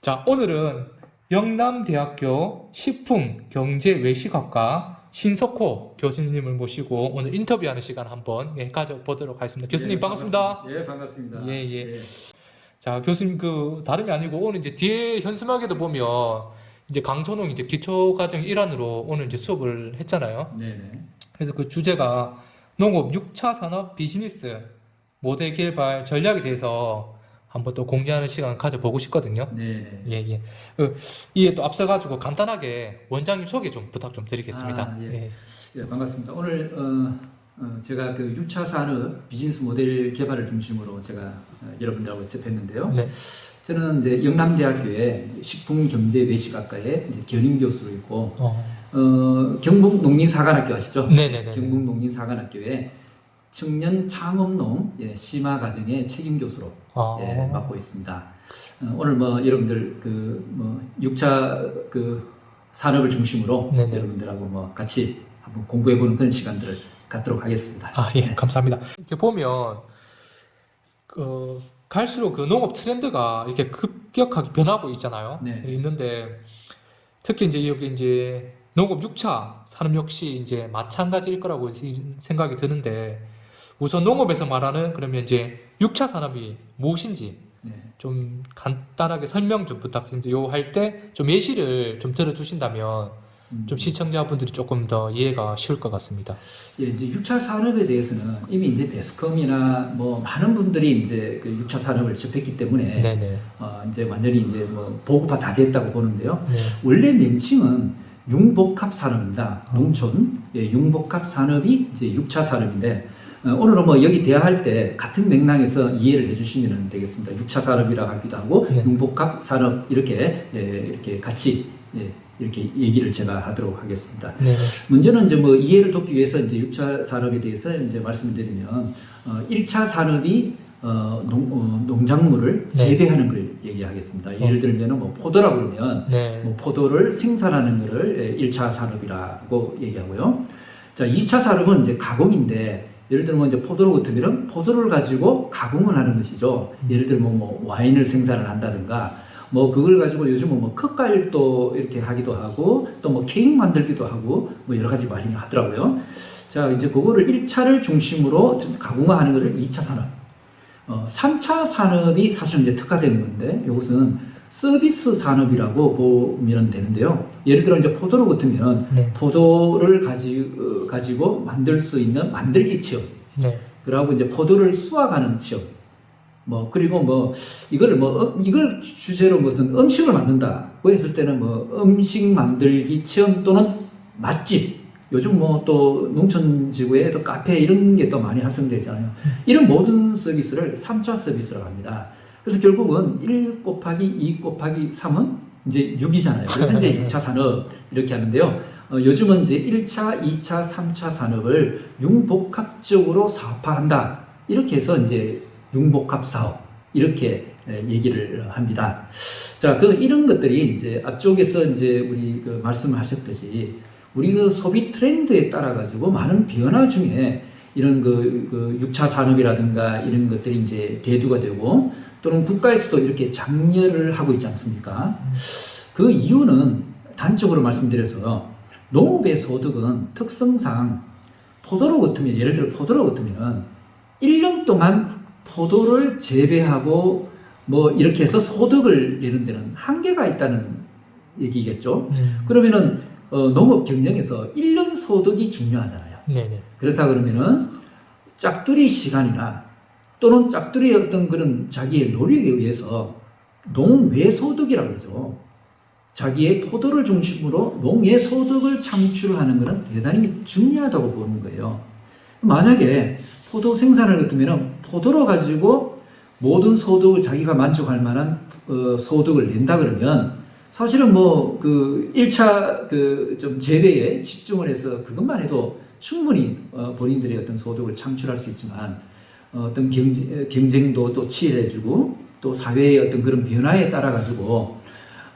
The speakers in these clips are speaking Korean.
자, 오늘은 영남대학교 식품경제외식학과 신석호 교수님을 모시고 오늘 인터뷰하는 시간 한번 가져보도록 하겠습니다. 교수님 반갑습니다. 예, 반갑습니다. 예. 자, 교수님 다름이 아니고 오늘 이제 뒤에 현수막에도 보면 이제 강선홍 이제 기초과정 일환으로 오늘 이제 수업을 했잖아요. 네네. 그래서 그 주제가 농업 6차 산업 비즈니스 모델 개발 전략에 대해서 한번 또 공유하는 시간 가져보고 싶거든요. 네네. 예. 이에 또 앞서가지고 간단하게 원장님 소개 좀 부탁 좀 드리겠습니다. 예, 반갑습니다. 오늘 제가 그 6차 산업 비즈니스 모델 개발을 중심으로 제가 여러분들하고 접했는데요. 네. 저는 이제 영남대학교의 식품경제외식학과에 이제 견임 교수로 있고 경북농민사관학교 아시죠? 네네네. 경북농민사관학교에 청년 창업농 심화 과정의 책임 교수로 맡고 있습니다. 오늘 여러분들 6차 산업을 중심으로 네네. 여러분들하고 같이 한번 공부해보는 그런 시간들을 갖도록 하겠습니다. 예, 감사합니다. 이렇게 보면 갈수록 그 농업 트렌드가 이렇게 급격하게 변하고 있잖아요. 네. 있는데 특히 이제 여기 이제 농업 6차 산업 역시 이제 마찬가지일 거라고 생각이 드는데 우선 농업에서 말하는 그러면 이제 6차 산업이 무엇인지 좀 간단하게 설명 좀 부탁드립니다. 요 할 때 좀 예시를 좀 들어주신다면 좀 시청자분들이 조금 더 이해가 쉬울 것 같습니다. 예, 이제 6차 산업에 대해서는 이미 이제 매스컴이나 많은 분들이 이제 그 6차 산업을 접했기 때문에 네네. 이제 완전히 이제 보고파 다 됐다고 보는데요. 네. 원래 명칭은 융복합 산업입니다. 농촌 융복합 산업이 이제 6차 산업인데 오늘은 여기 대화할 때 같은 맥락에서 이해를 해주시면 되겠습니다. 6차 산업이라고 하기도 하고 네. 융복합 산업 이렇게 같이 이렇게 얘기를 제가 하도록 하겠습니다. 네. 문제는 이제 이해를 돕기 위해서 이제 6차 산업에 대해서 이제 말씀드리면 1차 산업이 농작물을 재배하는 걸 얘기하겠습니다. 예를 들면 포도라고 그러면 포도를 생산하는 것을 1차 산업이라고 얘기하고요. 자, 2차 산업은 이제 가공인데 예를 들면 이제 포도로 같으면 포도를 가지고 가공을 하는 것이죠. 예를 들면 와인을 생산을 한다든가 그걸 가지고 요즘은 컵과일도 이렇게 하기도 하고 또 케이크 만들기도 하고 여러 가지 많이 하더라고요. 자, 이제 그거를 1차를 중심으로 가공하는 것을 2차 산업. 3차 산업이 사실은 이제 특화되는 건데 이것은 서비스 산업이라고 보면 되는데요. 예를 들어 이제 포도로 같으면 포도를 가지고 만들 수 있는 만들기 체험. 그리고 이제 포도를 수확하는 체험. 그리고 이걸 주제로 무슨 음식을 만든다고 했을 때는 음식 만들기 체험 또는 맛집. 요즘 또 농촌지구에 또 카페 이런 게 또 많이 활성되어 있잖아요. 이런 모든 서비스를 3차 서비스라고 합니다. 그래서 결국은 1 곱하기 2 곱하기 3은 이제 6이잖아요. 그래서 이제 6차 산업 이렇게 하는데요. 요즘은 이제 1차, 2차, 3차 산업을 융복합적으로 사업화한다. 이렇게 해서 이제 융복합 사업 이렇게 얘기를 합니다. 자, 이런 것들이 이제 앞쪽에서 이제 우리 말씀을 하셨듯이 우리 소비 트렌드에 따라 가지고 많은 변화 중에 이런 6차 산업이라든가 이런 것들이 이제 대두가 되고 또는 국가에서도 이렇게 장려를 하고 있지 않습니까? 그 이유는 단적으로 말씀드려서 농업의 소득은 특성상 포도로 같으면 예를 들어 포도로 같으면 1년 동안 포도를 재배하고 이렇게 해서 소득을 내는 데는 한계가 있다는 얘기겠죠. 그러면은 농업 경영에서 1년 소득이 중요하잖아요. 그렇다 그러면은 짝두리 시간이나 또는 짝두리의 어떤 그런 자기의 노력에 의해서 농외소득이라고 그러죠. 자기의 포도를 중심으로 농외소득을 창출하는 것은 대단히 중요하다고 보는 거예요. 만약에 포도 생산을 같으면 포도로 가지고 모든 소득을 자기가 만족할 만한 소득을 낸다 그러면 사실은 1차 좀 재배에 집중을 해서 그것만 해도 충분히 본인들의 어떤 소득을 창출할 수 있지만 어떤 경쟁도 또 치열해지고 또 사회의 어떤 그런 변화에 따라 가지고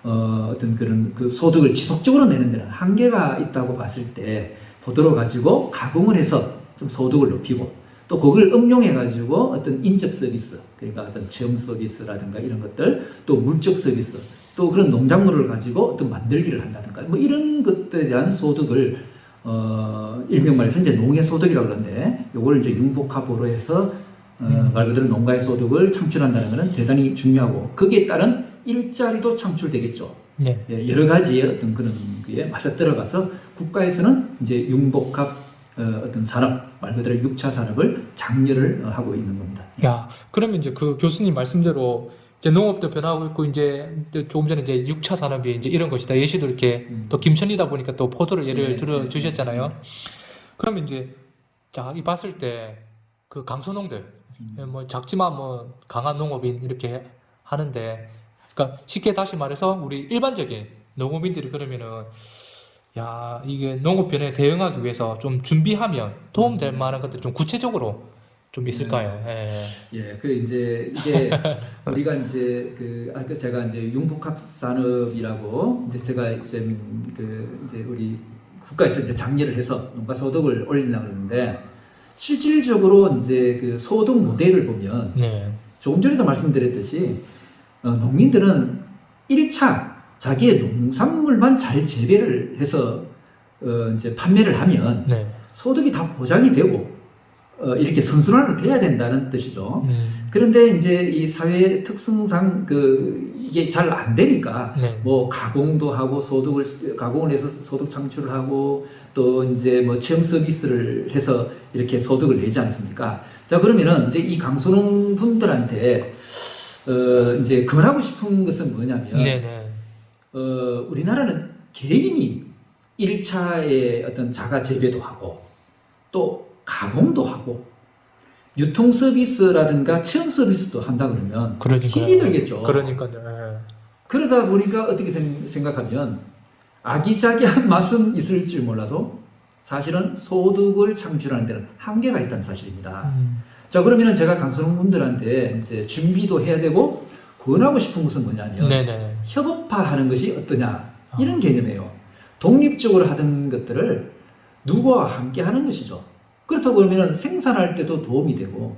어떤 그런 소득을 지속적으로 내는 데는 한계가 있다고 봤을 때 포도로 가지고 가공을 해서 좀 소득을 높이고 또 그걸 응용해 가지고 어떤 인적 서비스 그러니까 어떤 체험 서비스라든가 이런 것들 또 물적 서비스 또 그런 농작물을 가지고 어떤 만들기를 한다든가 뭐 이런 것들에 대한 소득을 일명 말해서 이제 농의 소득이라고 그러는데 이걸 이제 융복합으로 해서 말 그대로 농가의 소득을 창출한다는 것은 대단히 중요하고 거기에 따른 일자리도 창출되겠죠. 네. 예, 여러 가지의 어떤 그런 게 맞아 들어가서 국가에서는 이제 융복합 어떤 산업 말 그대로 6차 산업을 장려를 하고 있는 겁니다. 야, 그러면 이제 그 교수님 말씀대로 이제 농업도 변하고 있고 이제 조금 전에 이제 6차 산업이 이제 이런 것이다. 예시도 이렇게 또 김천이다 보니까 또 포도를 예를 들어 주셨잖아요. 그러면 이제 자, 이 봤을 때 그 강소농들 뭐 작지만 뭐 강한 농업인 이렇게 하는데 그러니까 쉽게 다시 말해서 우리 일반적인 농업인들이 그러면은 야, 이게 농업 변화에 대응하기 위해서 좀 준비하면 도움될 만한 것들 좀 구체적으로 좀 있을까요? 예, 그 이제 이게 우리가 이제 그 아까 제가 이제 융복합 산업이라고 이제 제가 이제 그 이제 우리 국가에서 이제 장려를 해서 농가 소득을 올리려고 하는데 실질적으로 이제 그 소득 모델을 보면 네. 조금 전에도 말씀드렸듯이 농민들은 1차 자기의 농산물만 잘 재배를 해서 이제 판매를 하면 네. 소득이 다 보장이 되고 이렇게 선순환으로 돼야 된다는 뜻이죠. 그런데 이제 이 사회 특성상 이게 잘 안 되니까 네. 뭐 가공도 하고 가공을 해서 소득 창출을 하고 또 이제 뭐 체험 서비스를 해서 이렇게 소득을 내지 않습니까? 자, 그러면은 이제 이 강소농 분들한테 이제 그만하고 싶은 것은 뭐냐면 네네. 우리나라는 개인이 1차의 어떤 자가 재배도 하고 또 가공도 하고 유통 서비스라든가 체험 서비스도 한다 그러면 힘이 들겠죠. 그러니까요. 그러다 보니까 어떻게 생각하면 아기자기한 맛은 있을지 몰라도 사실은 소득을 창출하는 데는 한계가 있다는 사실입니다. 자, 그러면 제가 강소농분들한테 이제 준비도 해야 되고 권하고 싶은 것은 뭐냐면 네네. 협업화하는 것이 어떠냐 이런 개념이에요. 독립적으로 하던 것들을 누구와 함께 하는 것이죠. 그렇다고 그러면 생산할 때도 도움이 되고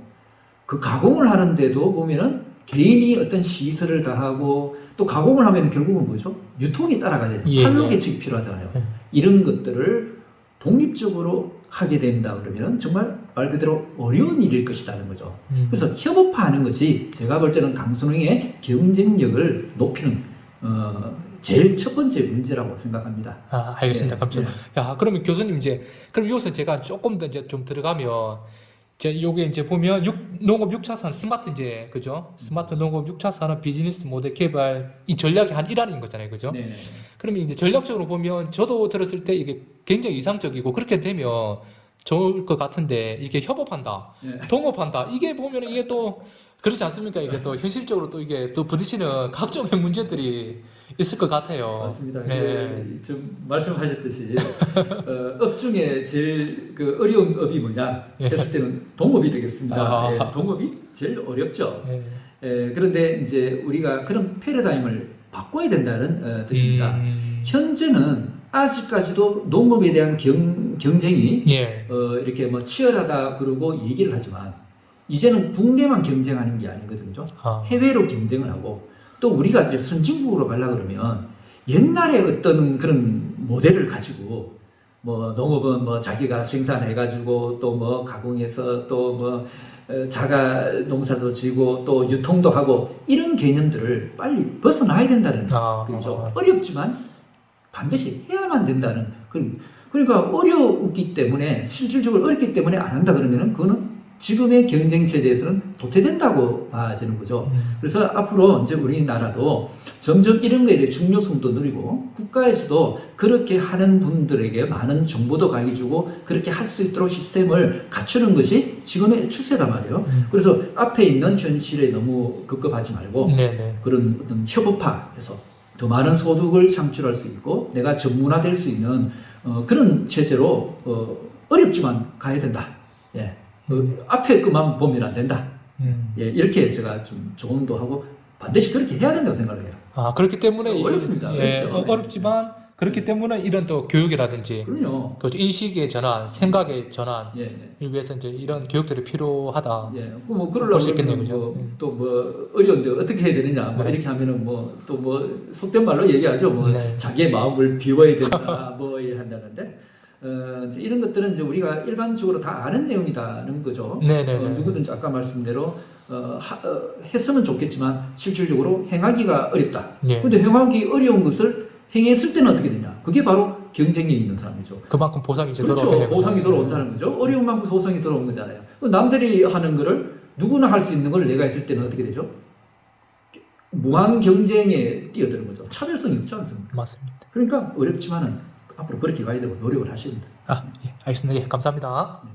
그 가공을 하는데도 보면은 개인이 어떤 시설을 다하고 또 가공을 하면 결국은 뭐죠? 유통이 따라가야 돼요. 판로 계측이 필요하잖아요. 이런 것들을 독립적으로 하게 된다 그러면 정말 말 그대로 어려운 일일 것이라는 거죠. 그래서 협업화하는 것이 제가 볼 때는 강소농의 경쟁력을 높이는 제일 첫 번째 문제라고 생각합니다. 아, 알겠습니다. 감사합니다. 야, 그러면 교수님 그럼 여기서 제가 조금 더 이제 좀 들어가면 요게 이제 보면 농업 6차 산업 그죠? 스마트 농업 6차 산업 비즈니스 모델 개발 이 전략의 한 일환인 거잖아요. 그죠? 네. 그러면 이제 전략적으로 보면 저도 들었을 때 이게 굉장히 이상적이고 그렇게 되면 좋을 것 같은데 이게 협업한다, 동업한다 이게 보면 이게 또 그렇지 않습니까? 이게 또 현실적으로 또 이게 또 부딪히는 각종의 문제들이 있을 것 같아요. 맞습니다. 네. 좀 말씀하셨듯이 업 중에 제일 어려운 업이 뭐냐 했을 때는 동업이 되겠습니다. 동업이 제일 어렵죠. 그런데 이제 우리가 그런 패러다임을 바꿔야 된다는 뜻입니다. 현재는 아직까지도 농업에 대한 경쟁이 이렇게 뭐 치열하다 그러고 얘기를 하지만 이제는 국내만 경쟁하는 게 아니거든요. 해외로 경쟁을 하고 또 우리가 이제 선진국으로 가려고 그러면 옛날에 어떤 그런 모델을 가지고 뭐 농업은 뭐 자기가 생산해가지고 또 뭐 가공해서 또 뭐 자가 농사도 지고 또 유통도 하고 이런 개념들을 빨리 벗어나야 된다는 거죠. 어렵지만 반드시 해야만 된다는 그러니까 어렵기 때문에 실질적으로 어렵기 때문에 안 한다 그러면은 그거는 지금의 경쟁 체제에서는 도태된다고 봐지는 거죠. 그래서 앞으로 이제 우리나라도 점점 이런 거에 대해 중요성도 누리고 국가에서도 그렇게 하는 분들에게 많은 정보도 가해주고 그렇게 할 수 있도록 시스템을 갖추는 것이 지금의 추세단 말이에요. 그래서 앞에 있는 현실에 너무 급급하지 말고 그런 어떤 협업화해서 더 많은 소득을 창출할 수 있고 내가 전문화될 수 있는 그런 체제로 어렵지만 가야 된다. 앞에 것만 보면 안 된다. 이렇게 제가 좀 조언도 하고 반드시 그렇게 해야 된다고 생각을 해요. 그렇기 때문에 어렵습니다. 어렵지만 그렇기 때문에 이런 또 교육이라든지 그럼요. 그 인식의 전환, 생각의 전환을 예, 예. 위해서 이제 이런 교육들이 필요하다. 예, 뭐 볼 그러려면 수 있겠네요, 그죠? 또뭐 어려운데 어떻게 해야 되느냐, 뭐 네. 이렇게 하면은 뭐 또 뭐 속된 말로 얘기하죠, 뭐 네. 자기의 마음을 비워야 된다, 뭐 한다는데, 이제 이런 것들은 이제 우리가 일반적으로 다 아는 내용이다는 거죠. 네네네. 누구든지 아까 말씀대로 했으면 좋겠지만 실질적으로 행하기가 어렵다. 예. 근데 행하기 어려운 것을 행했을 때는 어떻게 되냐? 그게 바로 경쟁력 있는 사람이죠. 그만큼 보상이 이제 그렇죠. 돌아오게 되는 보상이 거죠. 돌아온다는 거죠. 어려운 만큼 보상이 돌아온 거잖아요. 남들이 하는 거를 누구나 할 수 있는 걸 내가 했을 때는 어떻게 되죠? 무한 경쟁에 뛰어드는 거죠. 차별성이 없지 않습니까? 맞습니다. 그러니까 어렵지만은 앞으로 그렇게 가야 되고 노력을 하셔야 됩니다. 아, 예, 알겠습니다. 예, 감사합니다. 네.